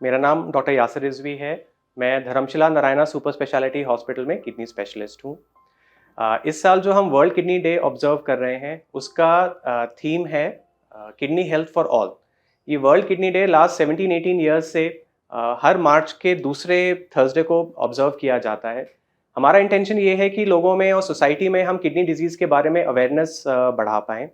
मेरा नाम डॉक्टर यासिर रिजवी है। मैं Dharamshila Narayana super speciality hospital में किडनी स्पेशलिस्ट हूँ। इस साल जो हम वर्ल्ड किडनी डे ऑब्जर्व कर रहे हैं उसका थीम है किडनी हेल्थ फॉर ऑल। ये world kidney day last 17-18 years से हर मार्च के दूसरे थर्सडे को ऑब्जर्व किया जाता है। हमारा इंटेंशन ये है कि लोगों में और सोसाइटी में हम किडनी डिजीज़ के बारे में अवेयरनेस बढ़ा पाएँ।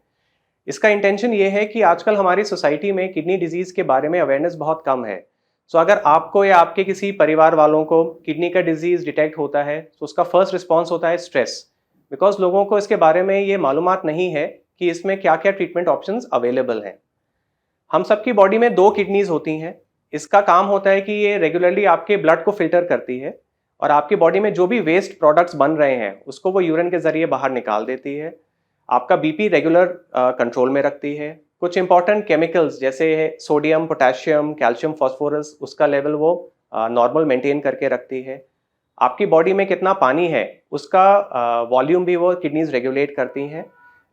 इसका इंटेंशन ये है कि आजकल हमारी सोसाइटी में किडनी डिजीज़ के बारे में अवेयरनेस बहुत कम है। सो अगर आपको या आपके किसी परिवार वालों को किडनी का डिजीज़ डिटेक्ट होता है तो उसका फर्स्ट रिस्पॉन्स होता है स्ट्रेस, बिकॉज लोगों को इसके बारे में ये मालूमात नहीं है कि इसमें क्या क्या ट्रीटमेंट ऑप्शंस अवेलेबल हैं। हम सबकी बॉडी में 2 किडनीज होती हैं। इसका काम होता है कि ये रेगुलरली आपके ब्लड को फिल्टर करती है और आपकी बॉडी में जो भी वेस्ट प्रोडक्ट्स बन रहे हैं उसको वो यूरिन के जरिए बाहर निकाल देती है। आपका बीपी रेगुलर कंट्रोल में रखती है। कुछ इंपॉर्टेंट केमिकल्स जैसे सोडियम, पोटेशियम, कैल्शियम, फास्फोरस, उसका लेवल वो नॉर्मल मेंटेन करके रखती है। आपकी बॉडी में कितना पानी है उसका वॉल्यूम भी वो किडनीज रेगुलेट करती हैं।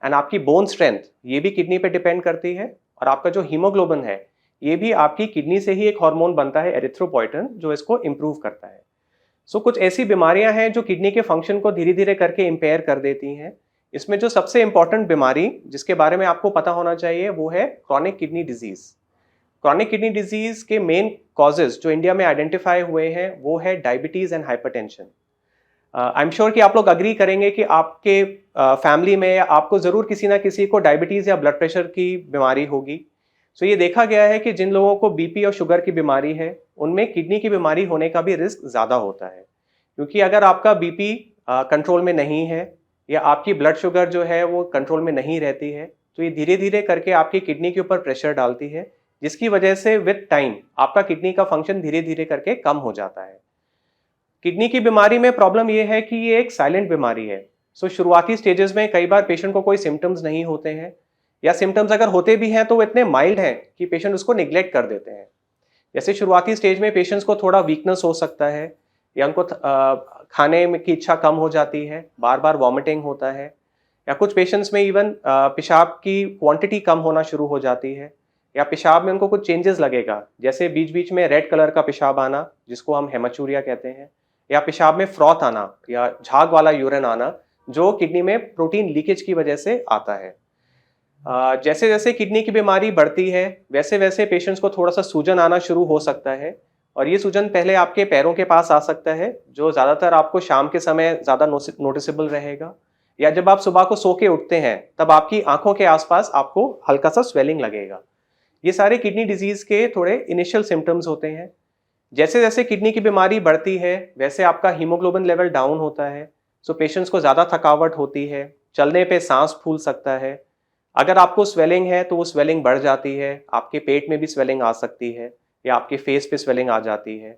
एंड आपकी बोन स्ट्रेंथ ये भी किडनी पे डिपेंड करती है। और आपका जो हीमोग्लोबिन है ये भी आपकी किडनी से ही एक हार्मोन बनता है एरिथ्रोपोइटिन, जो इसको इम्प्रूव करता है। सो कुछ ऐसी बीमारियां हैं जो किडनी के फंक्शन को धीरे धीरे करके इम्पेयर कर देती हैं। इसमें जो सबसे इंपॉर्टेंट बीमारी जिसके बारे में आपको पता होना चाहिए वो है chronic kidney disease. Chronic kidney disease के मेन कॉजेज जो इंडिया में आइडेंटिफाई हुए हैं वो है diabetes and hypertension. I am sure कि आप लोग अग्री करेंगे कि आपके फैमिली में आपको जरूर किसी ना किसी को डायबिटीज या ब्लड प्रेशर की बीमारी होगी। सो ये देखा गया है कि जिन लोगों को बीपी और शुगर की बीमारी है उनमें किडनी की बीमारी होने का भी रिस्क ज़्यादा होता है, क्योंकि अगर आपका बीपी कंट्रोल में नहीं है या आपकी ब्लड शुगर जो है वो कंट्रोल में नहीं रहती है तो ये धीरे धीरे करके आपकी किडनी के ऊपर प्रेशर डालती है, जिसकी वजह से विद टाइम आपका किडनी का फंक्शन धीरे धीरे करके कम हो जाता है। किडनी की बीमारी में प्रॉब्लम ये है कि ये एक साइलेंट बीमारी है। सो शुरुआती स्टेजेस में कई बार पेशेंट को कोई सिम्टम्स नहीं होते हैं, या सिम्टम्स अगर होते भी हैं तो वो इतने माइल्ड हैं कि पेशेंट उसको निग्लेक्ट कर देते हैं। जैसे शुरुआती स्टेज में पेशेंट्स को थोड़ा वीकनेस हो सकता है, या उनको खाने की इच्छा कम हो जाती है, बार बार वॉमिटिंग होता है, या कुछ पेशेंट्स में इवन पेशाब की क्वांटिटी कम होना शुरू हो जाती है, या पेशाब में उनको कुछ चेंजेस लगेगा, जैसे बीच बीच में रेड कलर का पेशाब आना जिसको हम हेमाचूरिया कहते हैं, या पेशाब में फ्रॉथ आना या झाग वाला यूरिन आना जो किडनी में प्रोटीन लीकेज की वजह से आता है। जैसे जैसे किडनी की बीमारी बढ़ती है वैसे वैसे पेशेंट्स को थोड़ा सा सूजन आना शुरू हो सकता है, और ये सूजन पहले आपके पैरों के पास आ सकता है जो ज़्यादातर आपको शाम के समय ज़्यादा नोटिसेबल रहेगा, या जब आप सुबह को सो के उठते हैं तब आपकी आंखों के आसपास आपको हल्का सा स्वेलिंग लगेगा। ये सारे किडनी डिजीज के थोड़े इनिशियल सिम्टम्स होते हैं। जैसे जैसे किडनी की बीमारी बढ़ती है वैसे आपका हीमोग्लोबिन लेवल डाउन होता है। सो पेशेंट्स को ज़्यादा थकावट होती है, चलने पे सांस फूल सकता है। अगर आपको स्वेलिंग है तो वो स्वेलिंग बढ़ जाती है, आपके पेट में भी स्वेलिंग आ सकती है या आपके फेस पे स्वेलिंग आ जाती है।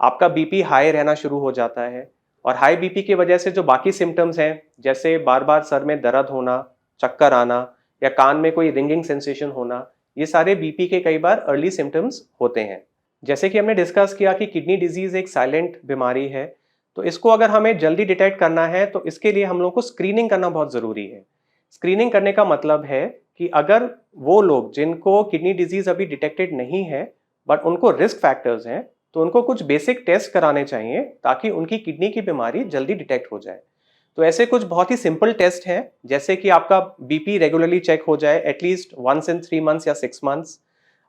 आपका बीपी हाई रहना शुरू हो जाता है, और हाई बीपी की वजह से जो बाकी सिम्टम्स हैं जैसे बार बार सर में दर्द होना, चक्कर आना, या कान में कोई रिंगिंग सेंसेशन होना, ये सारे बीपी के कई बार अर्ली सिम्टम्स होते हैं। जैसे कि हमने डिस्कस किया कि किडनी डिजीज़ एक साइलेंट बीमारी है, तो इसको अगर हमें जल्दी डिटेक्ट करना है तो इसके लिए हम लोग को स्क्रीनिंग करना बहुत ज़रूरी है। स्क्रीनिंग करने का मतलब है कि अगर वो लोग जिनको किडनी डिजीज़ अभी डिटेक्टेड नहीं है बट उनको रिस्क फैक्टर्स हैं तो उनको कुछ बेसिक टेस्ट कराने चाहिए ताकि उनकी किडनी की बीमारी जल्दी डिटेक्ट हो जाए। तो ऐसे कुछ बहुत ही सिंपल टेस्ट हैं, जैसे कि आपका बीपी रेगुलरली चेक हो जाए एटलीस्ट वंस इन 3 मंथ्स या 6 मंथ्स।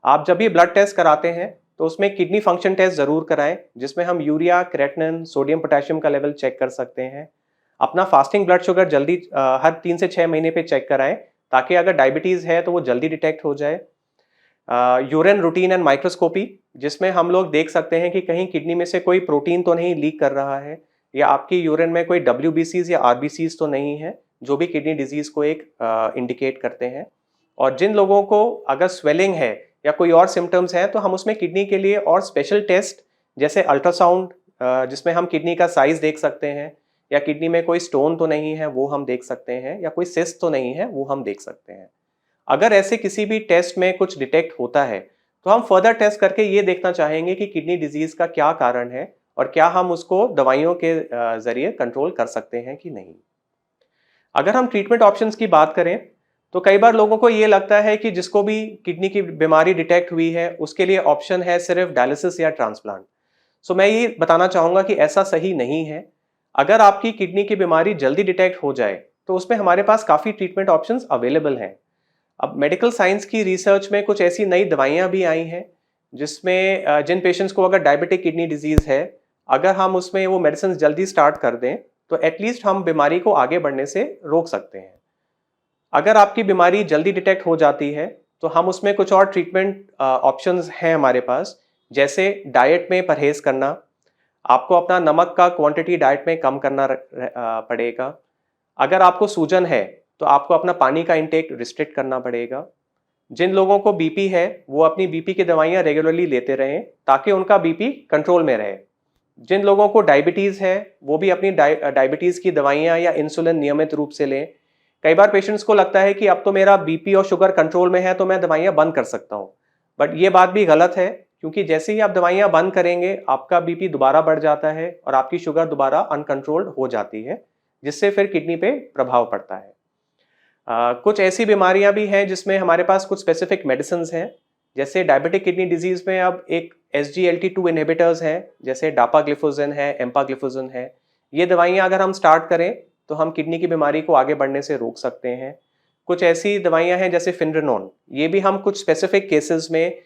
आप जब भी ब्लड टेस्ट कराते हैं तो उसमें किडनी फंक्शन टेस्ट ज़रूर कराएं, जिसमें हम यूरिया, क्रेटिनिन, सोडियम, पोटेशियम का लेवल चेक कर सकते हैं। अपना फास्टिंग ब्लड शुगर जल्दी हर 3 से 6 महीने पे चेक कराएं ताकि अगर डायबिटीज़ है तो वो जल्दी डिटेक्ट हो जाए। यूरिन रूटीन एंड माइक्रोस्कोपी, जिसमें हम लोग देख सकते हैं कि कहीं किडनी में से कोई प्रोटीन तो नहीं लीक कर रहा है, या आपकी यूरिन में कोई WBCs या RBCs तो नहीं है, जो भी किडनी डिजीज़ को एक इंडिकेट करते हैं। और जिन लोगों को अगर स्वेलिंग है या कोई और सिम्टम्स हैं तो हम उसमें किडनी के लिए और स्पेशल टेस्ट जैसे अल्ट्रासाउंड, जिसमें हम किडनी का साइज़ देख सकते हैं, या किडनी में कोई स्टोन तो नहीं है वो हम देख सकते हैं, या कोई सिस्ट तो नहीं है वो हम देख सकते हैं। अगर ऐसे किसी भी टेस्ट में कुछ डिटेक्ट होता है तो हम फर्दर टेस्ट करके ये देखना चाहेंगे कि किडनी डिजीज़ का क्या कारण है और क्या हम उसको दवाइयों के ज़रिए कंट्रोल कर सकते हैं कि नहीं। अगर हम ट्रीटमेंट ऑप्शंस की बात करें तो कई बार लोगों को ये लगता है कि जिसको भी किडनी की बीमारी डिटेक्ट हुई है उसके लिए ऑप्शन है सिर्फ डायलिसिस या ट्रांसप्लांट। सो मैं ये बताना चाहूँगा कि ऐसा सही नहीं है। अगर आपकी किडनी की बीमारी जल्दी डिटेक्ट हो जाए तो उसमें हमारे पास काफ़ी ट्रीटमेंट ऑप्शंस अवेलेबल हैं। अब मेडिकल साइंस की रिसर्च में कुछ ऐसी नई दवाइयाँ भी आई हैं जिसमें जिन पेशेंट्स को अगर डायबिटिक किडनी डिजीज़ है, अगर हम उसमें वो मेडिसिन जल्दी स्टार्ट कर दें तो एटलीस्ट हम बीमारी को आगे बढ़ने से रोक सकते हैं। अगर आपकी बीमारी जल्दी डिटेक्ट हो जाती है तो हम उसमें कुछ और ट्रीटमेंट ऑप्शंस हैं हमारे पास, जैसे डाइट में परहेज करना। आपको अपना नमक का क्वांटिटी डाइट में कम करना पड़ेगा। अगर आपको सूजन है तो आपको अपना पानी का इंटेक रिस्ट्रिक्ट करना पड़ेगा। जिन लोगों को बीपी है वो अपनी बीपी की दवाइयाँ रेगुलरली लेते रहें ताकि उनका बीपी कंट्रोल में रहे। जिन लोगों को डायबिटीज़ है वो भी अपनी डायबिटीज़ की दवाइयाँ या इंसुलिन नियमित रूप से लें। कई बार पेशेंट्स को लगता है कि अब तो मेरा बीपी और शुगर कंट्रोल में है तो मैं दवाइयाँ बंद कर सकता हूँ, बट ये बात भी गलत है, क्योंकि जैसे ही आप दवाइयाँ बंद करेंगे आपका बीपी दोबारा बढ़ जाता है और आपकी शुगर दोबारा अनकंट्रोल्ड हो जाती है, जिससे फिर किडनी पे प्रभाव पड़ता है। कुछ ऐसी बीमारियां भी हैं जिसमें हमारे पास कुछ स्पेसिफिक मेडिसिन हैं, जैसे डायबिटिक किडनी डिजीज में अब एक SGLT2 इनहिबिटर्स हैं, जैसे डापाग्लिफोजिन है, एम्पाग्लिफोजिन है। ये दवाइयां अगर हम स्टार्ट करें तो हम किडनी की बीमारी को आगे बढ़ने से रोक सकते हैं। कुछ ऐसी दवाइयां हैं जैसे फिनरेनोन, ये भी हम कुछ स्पेसिफिक केसेस में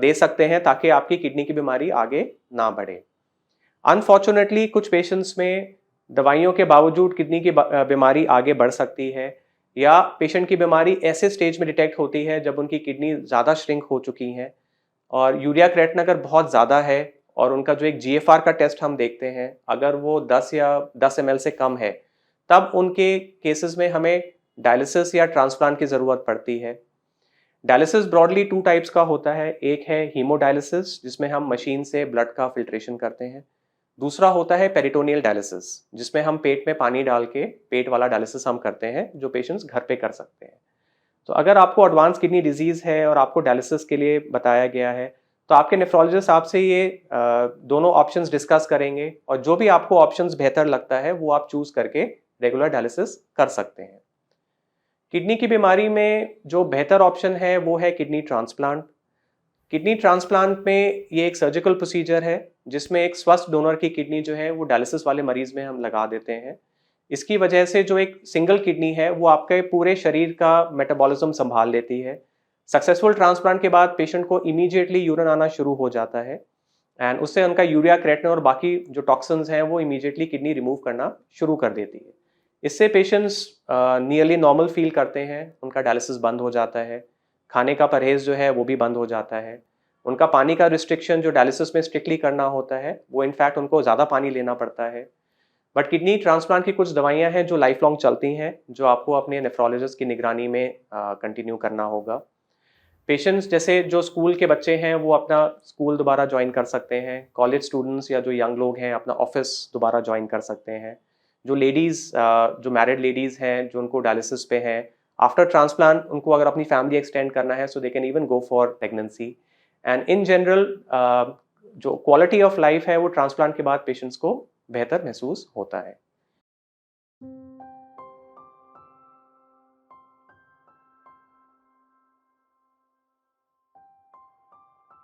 दे सकते हैं ताकि आपकी किडनी की बीमारी आगे ना बढ़े। अनफॉर्चुनेटली कुछ पेशेंट्स में दवाइयों के बावजूद किडनी की बीमारी आगे बढ़ सकती है, या पेशेंट की बीमारी ऐसे स्टेज में डिटेक्ट होती है जब उनकी किडनी ज़्यादा श्रिंक हो चुकी हैं और यूरिया क्रिएटिनिन अगर बहुत ज़्यादा है और उनका जो एक GFR का टेस्ट हम देखते हैं अगर वो 10 या 10 ml से कम है, तब उनके केसेस में हमें डायलिसिस या ट्रांसप्लांट की ज़रूरत पड़ती है। डायलिसिस ब्रॉडली 2 टाइप्स का होता है। एक है हीमोडायलिसिस जिसमें हम मशीन से ब्लड का फिल्ट्रेशन करते हैं। दूसरा होता है पेरिटोनियल डायलिसिस जिसमें हम पेट में पानी डाल के पेट वाला डायलिसिस हम करते हैं, जो पेशेंट्स घर पे कर सकते हैं। तो अगर आपको एडवांस किडनी डिजीज़ है और आपको डायलिसिस के लिए बताया गया है तो आपके नेफ्रोलॉजिस्ट आपसे ये दोनों ऑप्शंस डिस्कस करेंगे और जो भी आपको ऑप्शंस बेहतर लगता है वो आप चूज़ करके रेगुलर डायलिसिस कर सकते हैं। किडनी की बीमारी में जो बेहतर ऑप्शन है वो है किडनी ट्रांसप्लांट। किडनी ट्रांसप्लांट में ये एक सर्जिकल प्रोसीजर है जिसमें एक स्वस्थ डोनर की किडनी जो है वो डायलिसिस वाले मरीज में हम लगा देते हैं। इसकी वजह से जो एक सिंगल किडनी है वो आपके पूरे शरीर का मेटाबॉलिज्म संभाल लेती है। सक्सेसफुल ट्रांसप्लांट के बाद पेशेंट को इमीडिएटली यूरिन आना शुरू हो जाता है एंड उससे उनका यूरिया क्रिएटिनिन और बाकी जो टॉक्सिन्स हैं वो इमीडिएटली किडनी रिमूव करना शुरू कर देती है। इससे पेशेंट्स नियरली नॉर्मल फील करते हैं, उनका डायलिसिस बंद हो जाता है, खाने का परहेज़ जो है वो भी बंद हो जाता है, उनका पानी का रिस्ट्रिक्शन जो डायलिसिस में स्ट्रिक्टली करना होता है वो इनफैक्ट उनको ज़्यादा पानी लेना पड़ता है। बट किडनी ट्रांसप्लांट की कुछ दवाइयाँ हैं जो लाइफ लॉन्ग चलती हैं, जो आपको अपने नेफ्रोलॉजिस्ट की निगरानी में कंटिन्यू करना होगा। पेशेंट्स जैसे जो स्कूल के बच्चे हैं वो अपना स्कूल दोबारा ज्वाइन कर सकते हैं, कॉलेज स्टूडेंट्स या जो यंग लोग हैं अपना ऑफिस दोबारा ज्वाइन कर सकते हैं। जो लेडीज़ जो मैरिड लेडीज़ हैं जो उनको डायलिसिस पे हैं, आफ्टर ट्रांसप्लांट उनको अगर अपनी फैमिली एक्सटेंड करना है so they can even go for pregnancy. And in general जो क्वालिटी ऑफ लाइफ है वो ट्रांसप्लांट के बाद पेशेंट्स को बेहतर महसूस होता है।